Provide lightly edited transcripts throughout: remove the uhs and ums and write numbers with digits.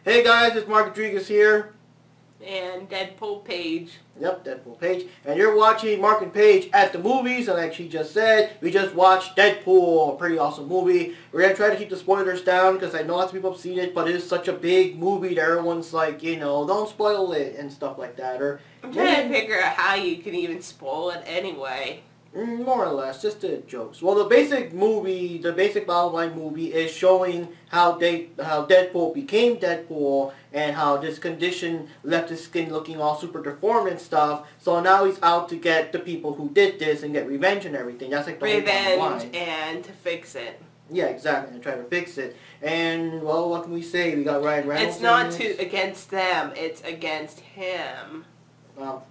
Hey guys, it's Mark Rodriguez here. And Deadpool Paige. Yep, Deadpool Paige. And you're watching Mark and Paige at the movies, and like she just said, we just watched Deadpool, a pretty awesome movie. We're going to try to keep the spoilers down, because I know lots of people have seen it, but it is such a big movie that everyone's like, you know, don't spoil it, and stuff like that. Or I'm trying to figure out how you can even spoil it anyway. More or less, just the jokes. Well, the basic bottom line movie is showing how Deadpool became Deadpool and how this condition left his skin looking all super deformed and stuff. So now he's out to get the people who did this and get revenge and everything. That's like the whole bottom line. Revenge and to fix it. Yeah, exactly, and try to fix it. And, well, what can we say? We got Ryan Reynolds. It's not against them, it's against him.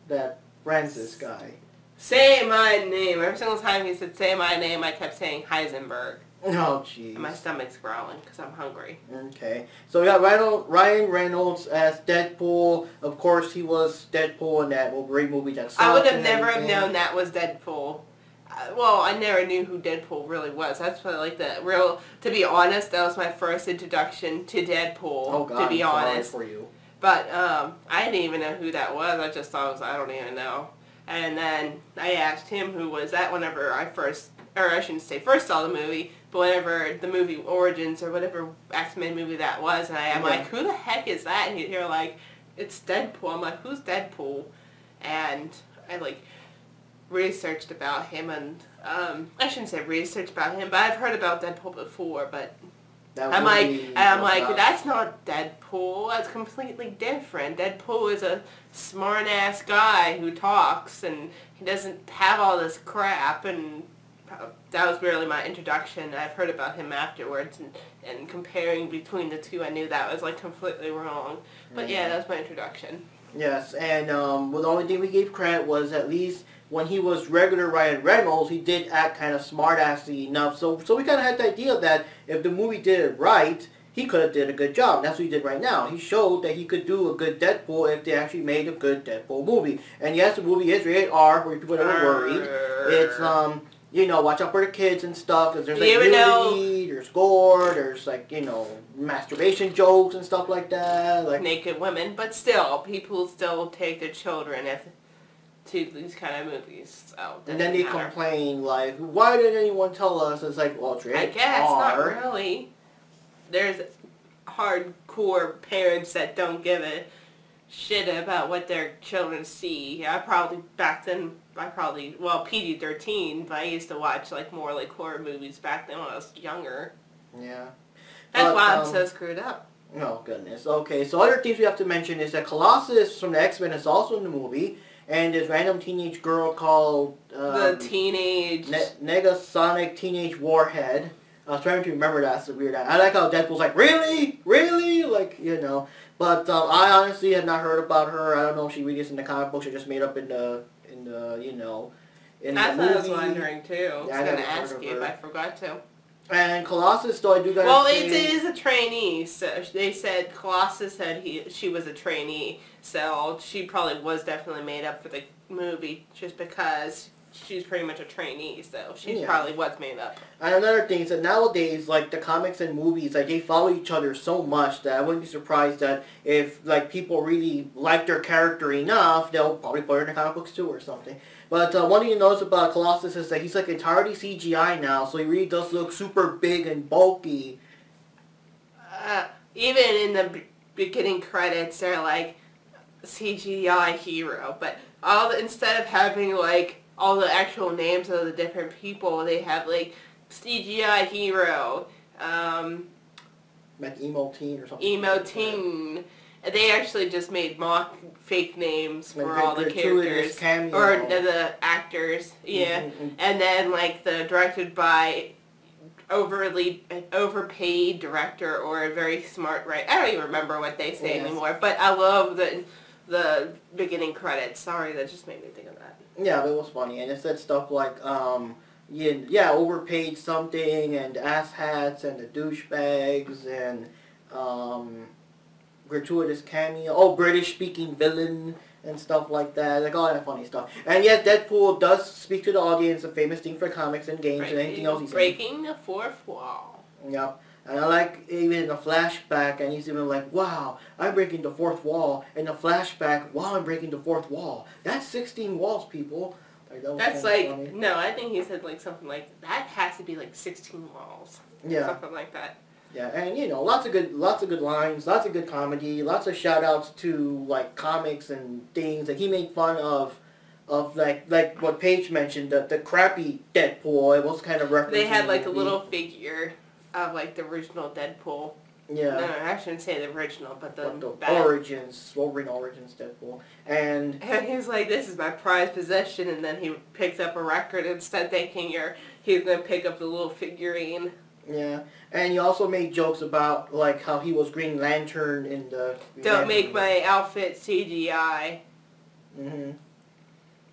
That Francis guy. Say my name. Every single time he said say my name, I kept saying Heisenberg. Oh, jeez. And my stomach's growling because I'm hungry. Okay. So we got Ryan Reynolds as Deadpool. Of course, he was Deadpool in that great movie that I would have never have known that was Deadpool. Well, I never knew who Deadpool really was. That's probably like the real, to be honest, that was my first introduction to Deadpool, oh, God, to be honest. Sorry for you. But I didn't even know who that was. I just thought I don't even know. And then I asked him who was that whenever I shouldn't say first saw the movie, but whenever the movie Origins or whatever X-Men movie that was, and I'm like, who the heck is that? And you're like, it's Deadpool. I'm like, who's Deadpool? And I researched about him, and I shouldn't say researched about him, but I've heard about Deadpool before, but I'm like, that's not Deadpool. That's completely different. Deadpool is a smart-ass guy who talks, and he doesn't have all this crap, and that was really my introduction. I've heard about him afterwards, and comparing between the two, I knew that was, completely wrong. But yeah, that was my introduction. Yes, and well, the only thing we gave credit was at least when he was regular Ryan Reynolds, he did act kind of smart-assy enough. So we kind of had the idea that if the movie did it right, he could have did a good job. And that's what he did right now. He showed that he could do a good Deadpool if they actually made a good Deadpool movie. And yes, the movie is rated R, where people are worried. It's, you know, watch out for the kids and stuff, because there's, nudity, there's gore, there's, masturbation jokes and stuff like that. Naked women, but still, people still take their children to these kind of movies. So and then they complain, why didn't anyone tell us? It's like, well, it's rated I guess, R. not really. There's hardcore parents that don't give a shit about what their children see. Back then, well, PG-13, but I used to watch, more horror movies back then when I was younger. Yeah. That's why I'm so screwed up. Oh, goodness. Okay, so other things we have to mention is that Colossus from the X-Men is also in the movie, and this random teenage girl called the teenage Negasonic Teenage Warhead. I was trying to remember that. It's weird. I like how Deadpool's like, really? Really? You know. But I honestly had not heard about her. I don't know if she really is in the comic books or just made up in the you know, in the movie. I was wondering too. Yeah, I was going to ask you, but I forgot to. And Colossus, though, I do gotta say... Well, it is a trainee, so they said, Colossus said she was a trainee, so she probably was definitely made up for the movie, just because she's pretty much a trainee, so she probably was made up. And another thing is that nowadays, the comics and movies, they follow each other so much that I wouldn't be surprised that if, people really like their character enough, they'll probably put her in the comic books too or something. But one thing you notice about Colossus is that he's entirely CGI now, so he really does look super big and bulky. Even in the beginning credits, they're CGI hero, but instead of having all the actual names of the different people, they have CGI hero, Emo Teen or something. Emo Teen. They actually just made mock fake names for all the characters or the actors, and then the directed by overpaid director or a very smart writer. I don't even remember what they say anymore, but I love the beginning credits. Sorry, that just made me think of that. Yeah, but it was funny, and it said stuff overpaid something, and asshats, and the douchebags, and gratuitous cameo, British-speaking villain, and stuff like that, all that funny stuff. And yes, Deadpool does speak to the audience, a famous thing for comics and games and anything else he's breaking the fourth wall. Yep. And I like even in the flashback, and he's even like, wow, I'm breaking the fourth wall. In the flashback, wow, I'm breaking the fourth wall. That's 16 walls, people. Like, That's like, funny. No, I think he said like something like, that has to be like 16 walls. Yeah. Something like that. Yeah, and you know, lots of good lines, lots of good comedy, lots of shout outs to like comics and things. Like he made fun of like what Paige mentioned, the crappy Deadpool. It was kind of referencing. They had like a little figure of like the original Deadpool. Yeah. No, I shouldn't say the original, but the Origins, Wolverine Origins Deadpool. And he's like, this is my prized possession, and then he picks up a record instead thinking he's going to pick up the little figurine. Yeah, and he also made jokes about like how he was Green Lantern in the... Don't make my outfit CGI. Mm-hmm.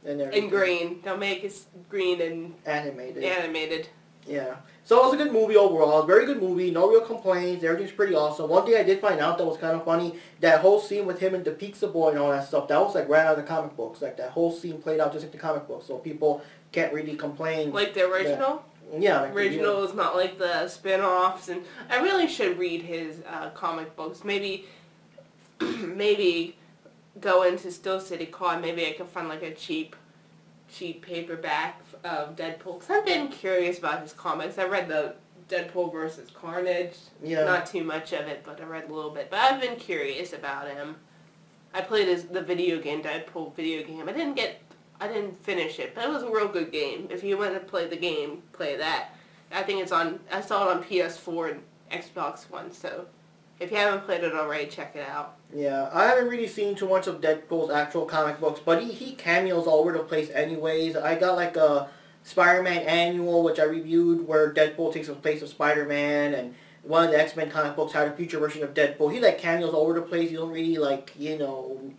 And green. Don't make it green and... Animated. Yeah. So it was a good movie overall. Very good movie. No real complaints. Everything's pretty awesome. One thing I did find out that was kind of funny, that whole scene with him and the Pizza Boy and all that stuff, that was like right out of the comic books. Like that whole scene played out just like the comic books. So people can't really complain. Like the original? Yeah. Like original is not like the spin-offs. And I really should read his comic books. Maybe go into Steel City Con. Maybe I can find like a cheap paperback of Deadpool. Because I've been curious about his comics. I read the Deadpool versus Carnage. Yeah. Not too much of it, but I read a little bit. But I've been curious about him. I played the video game, Deadpool video game. I didn't finish it, but it was a real good game. If you want to play the game, play that. I think I saw it on PS4 and Xbox One, so if you haven't played it already, check it out. Yeah, I haven't really seen too much of Deadpool's actual comic books, but he cameos all over the place anyways. I got like a Spider-Man annual, which I reviewed, where Deadpool takes the place of Spider-Man, and one of the X-Men comic books had a future version of Deadpool. He like cameos all over the place. You don't really like, you know,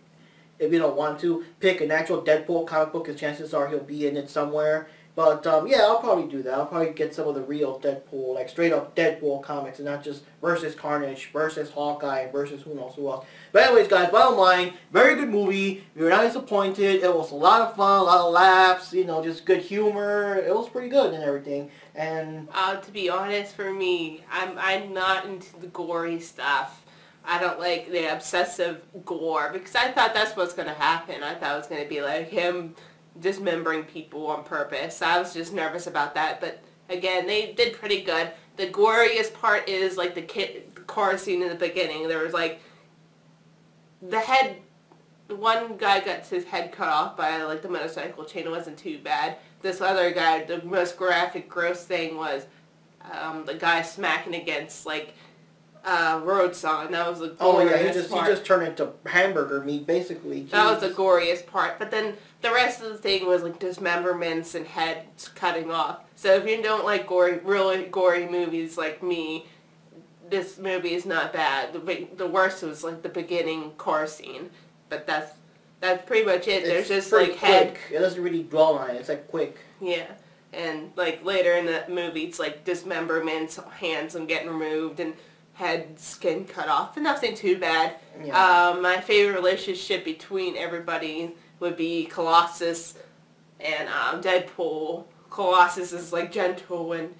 if you don't want to pick an actual Deadpool comic book, because chances are he'll be in it somewhere. But yeah, I'll probably do that. I'll probably get some of the real Deadpool, like straight up Deadpool comics, and not just versus Carnage, versus Hawkeye, versus who knows who else. But anyways, guys, bottom line, very good movie. We were not disappointed. It was a lot of fun, a lot of laughs, you know, just good humor. It was pretty good and everything. And to be honest, for me, I'm not into the gory stuff. I don't like the obsessive gore, because I thought that's what's going to happen. I thought it was going to be like him dismembering people on purpose. I was just nervous about that, but again, they did pretty good. The goriest part is like the car scene in the beginning. There was like one guy got his head cut off by like the motorcycle chain. It wasn't too bad. This other guy, the most graphic, gross thing was the guy smacking against like road sign. That was the goriest part. Oh yeah, he just turned into hamburger meat, basically. Jeez. That was the goriest part. But then the rest of the thing was like dismemberments and heads cutting off. So if you don't like really gory movies like me, this movie is not bad. The worst was like the beginning car scene. But that's pretty much it. There's just like head. It doesn't really dwell on it. It's like quick. Yeah. And like later in the movie, it's like dismemberments, hands and getting removed, and head, skin cut off, and nothing too bad. Yeah. My favorite relationship between everybody would be Colossus and Deadpool. Colossus is like gentle and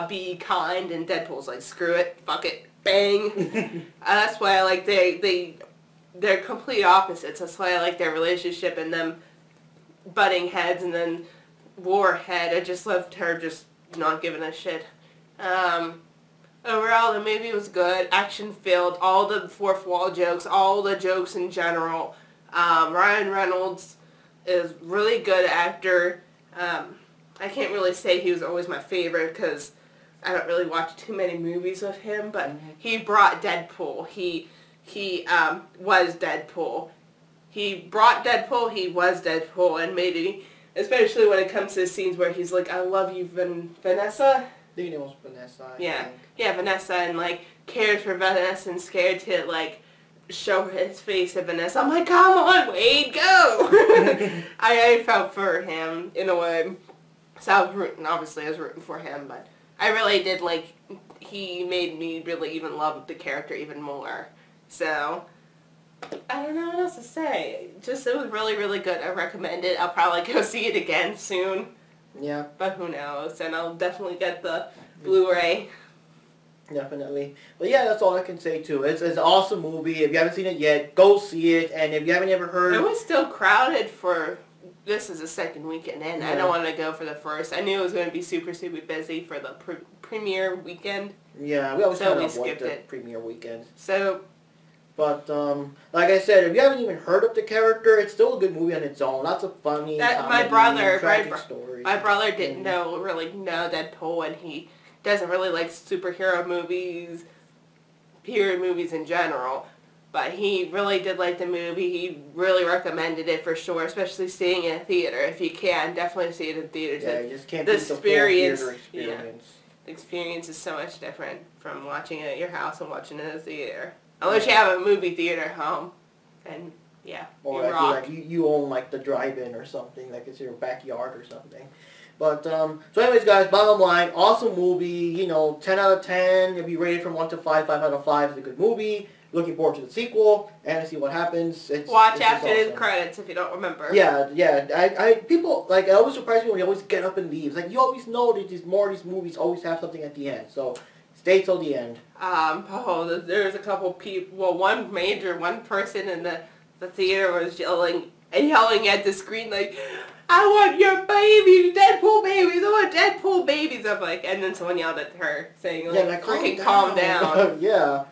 be kind, and Deadpool's like screw it, fuck it, bang. That's why I like they're complete opposites. That's why I like their relationship and them butting heads, and then Warhead. I just loved her just not giving a shit. Overall, the movie was good, action-filled, all the fourth wall jokes, all the jokes in general. Ryan Reynolds is really good actor. I can't really say he was always my favorite because I don't really watch too many movies with him, but he brought Deadpool. He was Deadpool. He brought Deadpool, he was Deadpool, and maybe, especially when it comes to scenes where he's like, I love you, Vanessa? I think it was Vanessa. Yeah, Vanessa, and like cares for Vanessa and scared to like show his face to Vanessa. I'm like, come on, Wade, go! I felt for him in a way. So I was rooting for him, but I really did like, he made me really even love the character even more. So I don't know what else to say. Just, it was really, really good. I recommend it. I'll probably go see it again soon. Yeah. But who knows? And I'll definitely get the Blu-ray. Definitely. But yeah, that's all I can say too. It's an awesome movie. If you haven't seen it yet, go see it. And if you haven't ever heard... It was still crowded for... This is the second weekend in. Yeah. I don't want to go for the first. I knew it was going to be super, super busy for the premiere weekend. Yeah, we always kind of skipped the it. premiere weekend. So... But, like I said, if you haven't even heard of the character, it's still a good movie on its own. Lots of funny, my brother didn't really know Deadpool, and he doesn't really like superhero movies, period movies in general. But he really did like the movie. He really recommended it for sure, especially seeing it in theater. If you can, definitely see it in theater. Yeah, you just can't beat the full theater experience. Yeah, the experience is so much different from watching it at your house and watching it in a theater. Unless you have a movie theater at home, and yeah, or you own like the drive-in or something, like it's your backyard or something. But so anyways, guys, bottom line, awesome movie. You know, 10 out of 10. It'll be rated from 1 to 5. 5 out of 5 is a good movie. Looking forward to the sequel and to see what happens. Watch after the credits if you don't remember. Yeah. People like it always surprise me when they always get up and leave. Like you always know that more of these movies always have something at the end. So. Stay till the end. There's a couple people. Well, one person in the theater was yelling at the screen like, "I want your baby, Deadpool babies! I want Deadpool babies!" I'm like, and then someone yelled at her saying like, "Freaking calm down!" Yeah,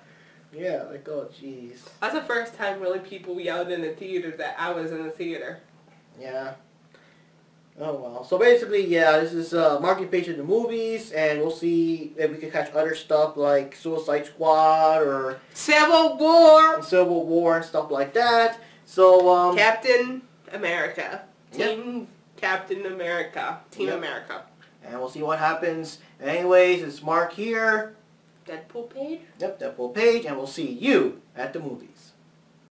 like oh jeez. That's the first time really people yelled in the theater that I was in the theater. Yeah. Oh well. So basically, yeah, this is Marky Paige in the movies, and we'll see if we can catch other stuff like Suicide Squad or Civil War and stuff like that. So Captain America, Captain America, Team America, and we'll see what happens. Anyways, it's Mark here. Deadpool Paige. Yep, Deadpool Paige, and we'll see you at the movies.